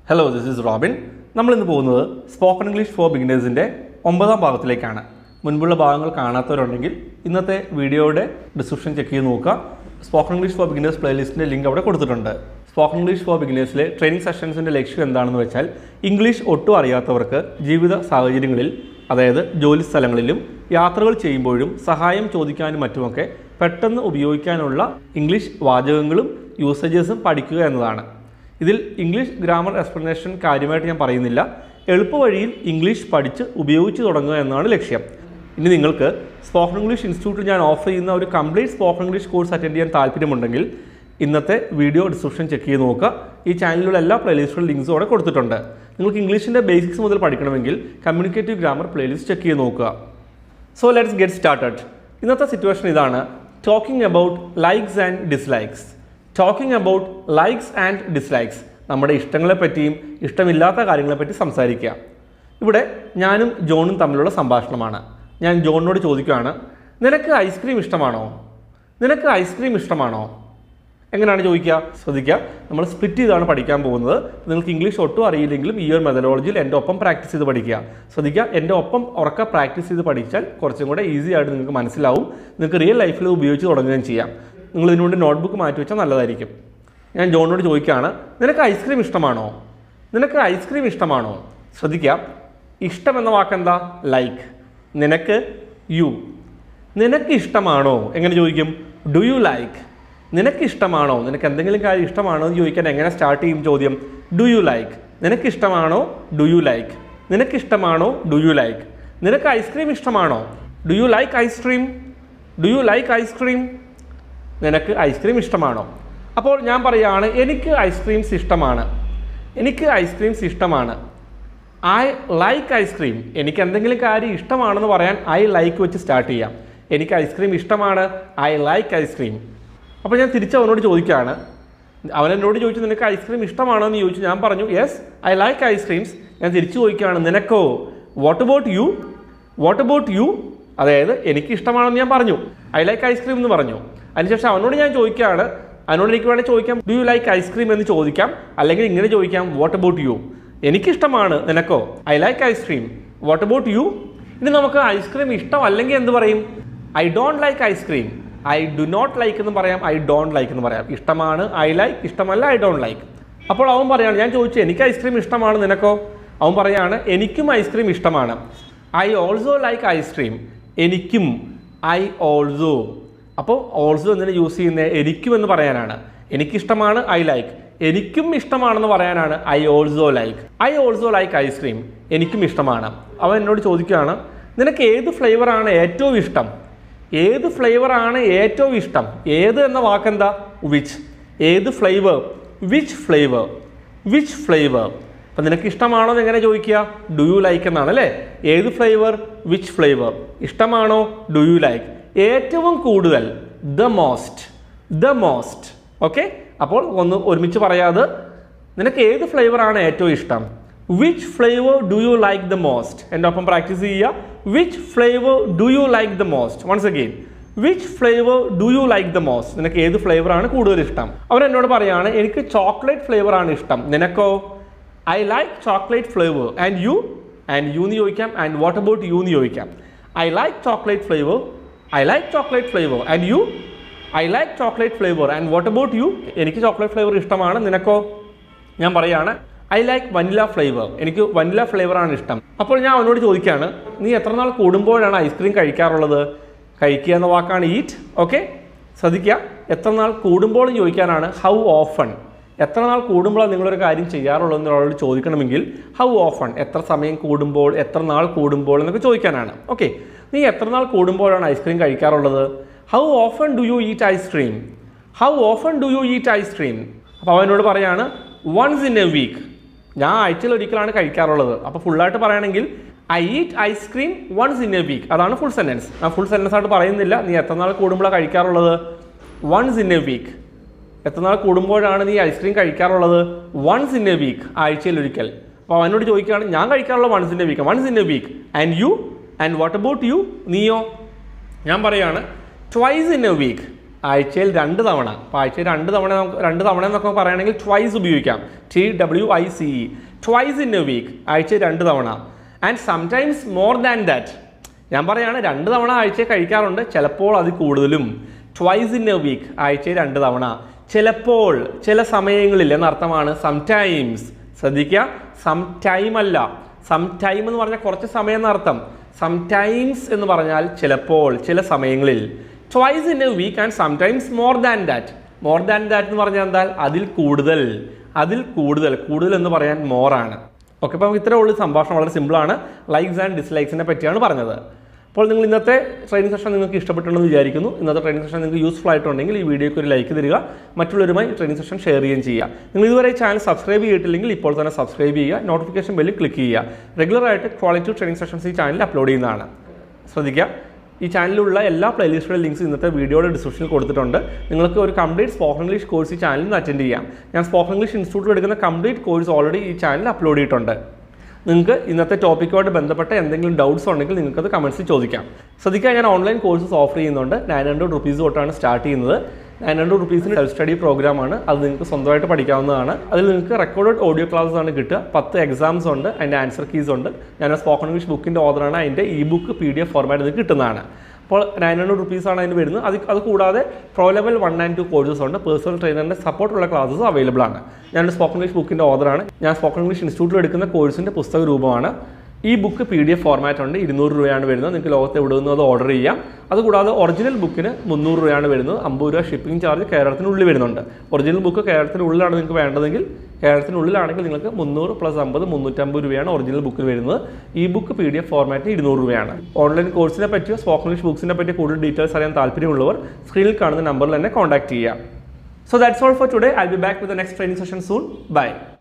Hello, this is Robin. നമ്മളിന്ന് പോകുന്നത് spoken English for ബിഗിനേഴ്സിൻ്റെ 9ാം ഭാഗത്തിലേക്കാണ്. മുൻപുള്ള ഭാഗങ്ങൾ കാണാത്തവരുണ്ടെങ്കിൽ ഇന്നത്തെ വീഡിയോയുടെ ഡിസ്ക്രിപ്ഷൻ ചെക്ക് ചെയ്ത് നോക്കുക. സ്പോക്കൺ ഇംഗ്ലീഷ് ഫോർ ബിഗിനേഴ്സ് പ്ലേലിസ്റ്റിൻ്റെ ലിങ്ക് അവിടെ കൊടുത്തിട്ടുണ്ട്. സ്പോക്കൺ ഇംഗ്ലീഷ് ഫോർ ബിഗിനേഴ്സിലെ ട്രെയിനിങ് സെഷൻസിൻ്റെ ലക്ഷ്യം എന്താണെന്ന് വെച്ചാൽ ഇംഗ്ലീഷ് ഒട്ടും അറിയാത്തവർക്ക് ജീവിത സാഹചര്യങ്ങളിൽ, അതായത് ജോലി സ്ഥലങ്ങളിലും യാത്രകൾ ചെയ്യുമ്പോഴും സഹായം ചോദിക്കാനും മറ്റുമൊക്കെ പെട്ടെന്ന് ഉപയോഗിക്കാനുള്ള ഇംഗ്ലീഷ് വാചകങ്ങളും യൂസേജസും പഠിക്കുക എന്നതാണ്. ഇതിൽ ഇംഗ്ലീഷ് ഗ്രാമർ എക്സ്പ്ലനേഷൻ കാര്യമായിട്ട് ഞാൻ പറയുന്നില്ല. എളുപ്പവഴിയിൽ ഇംഗ്ലീഷ് പഠിച്ച് ഉപയോഗിച്ച് തുടങ്ങുക എന്നാണ് ലക്ഷ്യം. ഇനി നിങ്ങൾക്ക് സ്പോക്കൺ ഇംഗ്ലീഷ് ഇൻസ്റ്റിറ്റ്യൂട്ടിൽ ഞാൻ ഓഫർ ചെയ്യുന്ന ഒരു complete spoken English course attend ചെയ്യാൻ താല്പര്യമുണ്ടെങ്കിൽ ഇന്നത്തെ വീഡിയോ ഡിസ്ക്രിപ്ഷൻ ചെക്ക് ചെയ്ത് നോക്കുക. ഈ ചാനലിലുള്ള എല്ലാ പ്ലേലിസ്റ്റുകളും ലിങ്ക്സും അവിടെ കൊടുത്തിട്ടുണ്ട്. നിങ്ങൾക്ക് ഇംഗ്ലീഷിൻ്റെ ബേസിക്സ് മുതൽ പഠിക്കണമെങ്കിൽ കമ്മ്യൂണിക്കേറ്റീവ് ഗ്രാമർ പ്ലേലിസ്റ്റ് ചെക്ക് ചെയ്ത് നോക്കുക. So let's get started. ഇന്നത്തെ സിറ്റുവേഷൻ ഇതാണ്: talking about likes and dislikes. Talking about likes and dislikes, നമ്മുടെ ഇഷ്ടങ്ങളെപ്പറ്റിയും ഇഷ്ടമില്ലാത്ത കാര്യങ്ങളെപ്പറ്റി സംസാരിക്കുക. ഇവിടെ ഞാനും ജോണും തമ്മിലുള്ള സംഭാഷണമാണ്. ഞാൻ ജോണിനോട് ചോദിക്കുകയാണ്, നിനക്ക് ഐസ്ക്രീം ഇഷ്ടമാണോ? നിനക്ക് ഐസ്ക്രീം ഇഷ്ടമാണോ? എങ്ങനെയാണ് ചോദിക്കുക? ശ്രദ്ധിക്കുക, നമ്മൾ സ്പ്ലിറ്റ് ചെയ്താണ് പഠിക്കാൻ പോകുന്നത്. നിങ്ങൾക്ക് ഇംഗ്ലീഷ് ഒട്ടും അറിയില്ലെങ്കിലും ഈ ഒരു മെത്തഡോളജിയിൽ എൻ്റെ ഒപ്പം പ്രാക്ടീസ് ചെയ്ത് പഠിക്കുക. ശ്രദ്ധിക്കുക, എൻ്റെ ഒപ്പം ഉറക്കെ പ്രാക്ടീസ് ചെയ്ത് പഠിച്ചാൽ കുറച്ചും കൂടെ ഈസി ആയിട്ട് നിങ്ങൾക്ക് മനസ്സിലാവും. നിങ്ങൾക്ക് റിയൽ ലൈഫിൽ ഉപയോഗിച്ച് തുടങ്ങുകയും ചെയ്യാം. നിങ്ങൾ ഇതിനുവേണ്ടി നോട്ട്ബുക്ക് മാറ്റി വെച്ചാൽ നല്ലതായിരിക്കും. ഞാൻ ജോണിനോട് ചോദിക്കുകയാണ്, നിനക്ക് ഐസ്ക്രീം ഇഷ്ടമാണോ? നിനക്ക് ഐസ്ക്രീം ഇഷ്ടമാണോ? ശ്രദ്ധിക്കുക, ഇഷ്ടം എന്ന വാക്കെന്താ? ലൈക്ക്. നിനക്ക് യു. നിനക്ക് ഇഷ്ടമാണോ എങ്ങനെ ചോദിക്കും? Do you like. നിനക്ക് ഇഷ്ടമാണോ? നിനക്ക് എന്തെങ്കിലും കാര്യം ഇഷ്ടമാണോ എന്ന് ചോദിക്കാൻ എങ്ങനെ സ്റ്റാർട്ട് ചെയ്യും ചോദ്യം? Do you like. നിനക്ക് ഇഷ്ടമാണോ? Do you like. നിനക്ക് ഇഷ്ടമാണോ? Do you like. നിനക്ക് ഐസ്ക്രീം ഇഷ്ടമാണോ? Do you like ice cream. Do you like ice cream. നിനക്ക് ഐസ്ക്രീം ഇഷ്ടമാണോ? അപ്പോൾ ഞാൻ പറയുകയാണ്, എനിക്ക് ഐസ്ക്രീംസ് ഇഷ്ടമാണ്. എനിക്ക് ഐസ്ക്രീംസ് ഇഷ്ടമാണ്. I like ice cream. എനിക്ക് എന്തെങ്കിലും കാര്യം ഇഷ്ടമാണെന്ന് പറയാൻ ഐ ലൈക്ക് വെച്ച് സ്റ്റാർട്ട് ചെയ്യാം. എനിക്ക് ഐസ്ക്രീം ഇഷ്ടമാണ്. I like ice cream. അപ്പോൾ ഞാൻ തിരിച്ച് അവനോട് ചോദിക്കുകയാണ്, അവനെന്നോട് ചോദിച്ചു നിനക്ക് ഐസ്ക്രീം ഇഷ്ടമാണോ എന്ന് ചോദിച്ചു. ഞാൻ പറഞ്ഞു യെസ്, ഐ ലൈക്ക് ഐസ്ക്രീംസ്. ഞാൻ തിരിച്ചു ചോദിക്കുകയാണ്, നിനക്കോ? What about U? What about U? അതായത് എനിക്ക് ഇഷ്ടമാണെന്ന് ഞാൻ പറഞ്ഞു, ഐ ലൈക്ക് ഐസ്ക്രീം എന്ന് പറഞ്ഞു. അതിനുശേഷം അവനോട് ഞാൻ ചോദിക്കുകയാണ്, അവനോട് എനിക്ക് വേണമെങ്കിൽ ചോദിക്കാം ഡു യു ലൈക്ക് ഐസ്ക്രീം എന്ന് ചോദിക്കാം, അല്ലെങ്കിൽ ഇങ്ങനെ ചോദിക്കാം വാട്ട് അബൌട്ട് യു? എനിക്കിഷ്ടമാണ്. നിനക്കോ? I like ice cream. What about you? ഇനി നമുക്ക് ഐസ്ക്രീം ഇഷ്ടം അല്ലെങ്കിൽ എന്ത് പറയും? I don't like ice cream. I do not like എന്ന് പറയാം, ഐ ഡോണ്ട് ലൈക്ക് എന്ന് പറയാം. ഇഷ്ടമാണ് ഐ ലൈക്ക്, ഇഷ്ടമല്ല ഐ ഡോണ്ട് ലൈക്ക്. അപ്പോൾ അവൻ പറയാണ്, ഞാൻ ചോദിച്ചു എനിക്ക് ഐസ്ക്രീം ഇഷ്ടമാണ്, നിനക്കോ? അവൻ പറയാണ്, എനിക്കും ഐസ്ക്രീം ഇഷ്ടമാണ്. I also like ice cream. എനിക്കും, ഐ ഓൾസോ. അപ്പോൾ ഓൾസോ എന്തിനാ യൂസ് ചെയ്യുന്നത്? എനിക്കും എന്ന് പറയാനാണ്. എനിക്കിഷ്ടമാണ്, ഐ ലൈക്ക്. എനിക്കും ഇഷ്ടമാണെന്ന് പറയാനാണ് I also like. I also like ice cream. എനിക്കും ഇഷ്ടമാണ്. അവൻ എന്നോട് ചോദിക്കുകയാണ്, നിനക്ക് ഏത് ഫ്ലേവറാണ് ഏറ്റവും ഇഷ്ടം? ഏത് ഫ്ലേവറാണ് ഏറ്റവും ഇഷ്ടം? ഏത് എന്ന വാക്കെന്താ? വിച്ച്. ഏത് flavour? Which flavour. Which flavour. അപ്പം നിനക്ക് ഇഷ്ടമാണോ എന്ന് എങ്ങനെ ചോദിക്കുക? ഡു യു ലൈക്ക് എന്നാണ് അല്ലേ? ഏത് ഫ്ലേവർ? Which flavour. ഇഷ്ടമാണോ? Do you like. ഏറ്റവും കൂടുതൽ, the most. The most. Okay, അപ്പോൾ ഒന്ന് ഒരുമിച്ച് പറയാതെ, നിനക്ക് ഏത് ഫ്ലേവറാണ് ഏറ്റവും ഇഷ്ടം? Which flavour do you like the most. എൻ്റെ ഒപ്പം പ്രാക്ടീസ് ചെയ്യുക. Which flavour do you like the most. Once again, which flavour do you like the most. നിനക്ക് ഏത് ഫ്ലേവറാണ് കൂടുതൽ ഇഷ്ടം? അവൻ എന്നോട് പറയാണ്, എനിക്ക് ചോക്ലേറ്റ് ഫ്ലേവറാണ് ഇഷ്ടം. നിനക്കോ? I like chocolate flavour. And you? And you എന്ന് ചോദിക്കാം, ആൻഡ് വാട്ട് അബൌട്ട് യു എന്ന് ചോദിക്കാം. I like chocolate flavour. I like chocolate flavour. And you? I like chocolate flavour. And what about you? എനിക്ക് chocolate flavour ഇഷ്ടമാണ്. നിനക്കോ? ഞാൻ പറയുകയാണ്, I like vanilla flavour. എനിക്ക് വനില ഫ്ലേവറാണ് ഇഷ്ടം. അപ്പോൾ ഞാൻ അവനോട് ചോദിക്കുകയാണ്, നീ എത്ര നാൾ കൂടുമ്പോഴാണ് ഐസ്ക്രീം കഴിക്കാറുള്ളത്? കഴിക്കുക എന്ന വാക്കാണ് ഈറ്റ്. ഓക്കെ, ശ്രദ്ധിക്കുക, എത്ര നാൾ കൂടുമ്പോൾ ചോദിക്കാനാണ് ഹൗ ഓഫൺ. എത്ര നാൾ കൂടുമ്പോഴാണ് നിങ്ങളൊരു കാര്യം ചെയ്യാറുള്ളത് എന്ന് ഒരാളോട് ചോദിക്കണമെങ്കിൽ ഹൗ ഓഫൺ, എത്ര സമയം കൂടുമ്പോൾ, എത്ര നാൾ കൂടുമ്പോൾ എന്നൊക്കെ ചോദിക്കാനാണ്. ഓക്കെ, നീ എത്ര നാൾ കൂടുമ്പോഴാണ് ഐസ്ക്രീം കഴിക്കാറുള്ളത്? How often do you eat ice cream. How often do you eat ice cream. അപ്പോൾ അവനോട് പറയാണ്, വൺസ് ഇൻ എ വീക്ക്. ഞാൻ ആഴ്ചയിൽ ഒരിക്കലാണ് കഴിക്കാറുള്ളത്. അപ്പോൾ ഫുള്ളായിട്ട് പറയുകയാണെങ്കിൽ I eat ice cream once in a week. അതാണ് ഫുൾ സെൻറ്റൻസ്. ഞാൻ ഫുൾ സെൻറ്റൻസ് ആയിട്ട് പറയുന്നില്ല. നീ എത്ര നാൾ കൂടുമ്പോഴാണ് കഴിക്കാറുള്ളത്? Once in a week. എത്ര നാൾ കൂടുമ്പോഴാണ് നീ ഐസ്ക്രീം കഴിക്കാറുള്ളത്? വൺസ് ഇൻ എ വീക്ക്, ആഴ്ചയിൽ ഒരിക്കൽ. അപ്പോൾ അവനോട് ചോദിക്കുകയാണ്, ഞാൻ കഴിക്കാറുള്ള once in a week. Once in a week. And you? And what about you? നീയോ? ഞാൻ പറയുകയാണ്, ട്വൈസ് ഇൻ എ വീക്ക്. ആഴ്ചയിൽ 2 തവണ. അപ്പോൾ ആഴ്ചയിൽ 2 തവണ എന്നൊക്കെ പറയുകയാണെങ്കിൽ ട്വൈസ് ഉപയോഗിക്കാം. TWICE, twice in a week, ആഴ്ചയിൽ 2 തവണ. And sometimes more than that. ഞാൻ പറയുകയാണ് 2 തവണ ആഴ്ചയിൽ കഴിക്കാറുണ്ട്, ചിലപ്പോൾ അത് കൂടുതലും. ട്വൈസ് ഇൻ എ വീക്ക്, ആഴ്ചയിൽ 2 തവണ. ചിലപ്പോൾ, ചില സമയങ്ങളിൽ എന്നർത്ഥമാണ് സംടൈംസ്. ശ്രദ്ധിക്കുക, സംടൈം അല്ല. സംടൈം എന്ന് പറഞ്ഞാൽ കുറച്ച് സമയം എന്നർത്ഥം. സംടൈംസ് എന്ന് പറഞ്ഞാൽ ചിലപ്പോൾ, ചില സമയങ്ങളിൽ. Twice in a week and sometimes more than that. More than that എന്ന് പറഞ്ഞാൽ എന്താ? അതിൽ കൂടുതൽ. അതിൽ കൂടുതൽ, കൂടുതൽ എന്ന് പറയാൻ മോർ ആണ്. ഓക്കെ, അപ്പോൾ ഇത്രയേ ഉള്ളൂ. സംഭാഷണം വളരെ സിമ്പിളാണ്. ലൈക്സ് ആൻഡ് ഡിസ്ലൈക്സിനെ പറ്റിയാണ് പറഞ്ഞത്. അപ്പോൾ നിങ്ങൾ ഇന്നത്തെ ട്രെയിനിങ് സെഷൻ നിങ്ങൾക്ക് ഇഷ്ടപ്പെട്ടുണ്ടെന്ന് വിചാരിക്കുന്നു. ഇന്നത്തെ ട്രെയിനിങ് സെഷൻ നിങ്ങൾക്ക് യൂസ്ഫുൾ ആയിട്ടുണ്ടെങ്കിൽ ഈ വീഡിയോയ്ക്ക് ഒരു ലൈക്ക് തരിക, മറ്റുള്ളവരുമായി ട്രെയിനിങ് സെഷൻ ഷെയർ ചെയ്യുകയും ചെയ്യുക. നിങ്ങൾ ഇതുവരെ ഈ ചാനൽ സബ്സ്ക്രൈബ് ചെയ്തിട്ടില്ലെങ്കിൽ ഇപ്പോൾ തന്നെ സബ്സ്ക്രൈബ് ചെയ്യുക, നോട്ടിഫിക്കേഷൻ ബെല്ലിൽ ക്ലിക്ക് ചെയ്യുക. റെഗുലറായിട്ട് ക്വാളിറ്റി ട്രെയിനിങ് സെഷൻസ് ഈ ചാനലിൽ അപ്ലോഡ് ചെയ്യുന്നതാണ്. ശ്രദ്ധിക്കുക, ഈ ചാനലിലുള്ള എല്ലാ പ്ലേലിസ്റ്റുകളുടെ ലിങ്ക്സ് ഇന്നത്തെ വീഡിയോയുടെ ഡിസ്ക്രിപ്ഷനിൽ കൊടുത്തിട്ടുണ്ട്. നിങ്ങൾക്ക് ഒരു കംപ്ലീറ്റ് സ്പോക്കൺ ഇംഗ്ലീഷ് കോഴ്സ് ഈ ചാനലിൽ നിന്ന് അറ്റൻഡ് ചെയ്യാം. ഞാൻ സ്പോക്കൺ ഇംഗ്ലീഷ് ഇൻസ്റ്റിറ്റ്യൂട്ടിൽ എടുക്കുന്ന കംപ്ലീറ്റ് കോഴ്സ് ഓൾറെഡി ഈ ചാനലിൽ അപ്ലോഡ് ചെയ്തിട്ടുണ്ട്. നിങ്ങൾക്ക് ഇന്നത്തെ ടോപ്പിക്കുമായിട്ട് ബന്ധപ്പെട്ട എന്തെങ്കിലും ഡൗട്ട്സ് ഉണ്ടെങ്കിൽ നിങ്ങൾക്കത് കമൻസിൽ ചോദിക്കാം. ശ്രദ്ധിക്കുക, ഞാൻ ഓൺലൈൻ കോഴ്സസ് ഓഫർ ചെയ്യുന്നുണ്ട്. 900 റുപ്പീസ് തൊട്ടാണ് സ്റ്റാർട്ട് ചെയ്യുന്നത്. 900 റുപ്പീസിന് സെൽഫ് സ്റ്റഡി പ്രോഗ്രാമാണ്. അത് നിങ്ങൾക്ക് സ്വന്തമായിട്ട് പഠിക്കാവുന്നതാണ്. അതിൽ നിങ്ങൾക്ക് റെക്കോർഡഡ് ഓഡിയോ ക്ലാസ്സസ് ആണ് കിട്ടുക. 10 എക്സാംസ് ഉണ്ട്, അതിൻ്റെ ആൻസർ കീസ് ഉണ്ട്. ഞാൻ സ്പോക്കൺ ഇംഗ്ലീഷ് ബുക്കിൻ്റെ ഓർഡറാണ്. അതിൻ്റെ ഇ-ബുക്ക് PDF ഫോർമാറ്റ് നിങ്ങൾക്ക് കിട്ടുന്നതാണ്. അപ്പോൾ 900 റുപ്പീസാണ് അതിന് വരുന്നത്. അത് കൂടാതെ പ്രോ ലെവൽ 1 and 2 കോഴ്സസ് ഉണ്ട്. പേഴ്സണൽ ട്രെയിനറിൻ്റെ സപ്പോർട്ടുള്ള ക്ലാസ്സസ് അവൈലബിൾ ആണ്. ഞാനൊരു സ്പോക്കൺ ഇംഗ്ലീഷ് ബുക്കിൻ്റെ ഓർഡറാണ്. ഞാൻ സ്പോക്കൺ ഇംഗ്ലീഷ് ഇൻസ്റ്റിറ്റ്യൂട്ടിൽ എടുക്കുന്ന കോഴ്സിൻ്റെ പുസ്തക രൂപമാണ്. ഈ ബുക്ക് PDF ഫോർമാറ്റ് ഉണ്ട്. 200 രൂപയാണ് വരുന്നത്. നിങ്ങൾക്ക് ലോകത്ത് എവിടെ നിന്നും അത് ഓർഡർ ചെയ്യാം. അതുകൂടാതെ ഒറിജിനൽ ബുക്കിന് 300 രൂപയാണ് വരുന്നത്. 50 രൂപ ഷിപ്പിംഗ് ചാർജ് കേരളത്തിനുള്ളിൽ വരുന്നുണ്ട്. ഒറിജിനൽ ബുക്ക് കേരളത്തിനുള്ളിലാണ് നിങ്ങൾക്ക് വേണ്ടതെങ്കിൽ, കേരളത്തിനുള്ളിലാണെങ്കിൽ നിങ്ങൾക്ക് 300 + 50 350 രൂപയാണ് ഒറിജിനൽ ബുക്കിൽ വരുന്നത്. ഈ ബുക്ക് PDF ഫോർമാറ്റിന് 200 രൂപയാണ്. ഓൺലൈൻ കോഴ്സിനെ പറ്റിയോ സ്പോക്കൺ ഇംഗ്ലീഷ് ബുക്സിനെ പറ്റിയോ കൂടുതൽ ഡീറ്റെയിൽസ് അറിയാൻ താല്പര്യമുള്ളവർ സ്ക്രീനിൽ കാണുന്ന നമ്പറിൽ തന്നെ കോൺടാക്ട് ചെയ്യുക. So that's all for today. I'll be back with the next training session soon. Bye.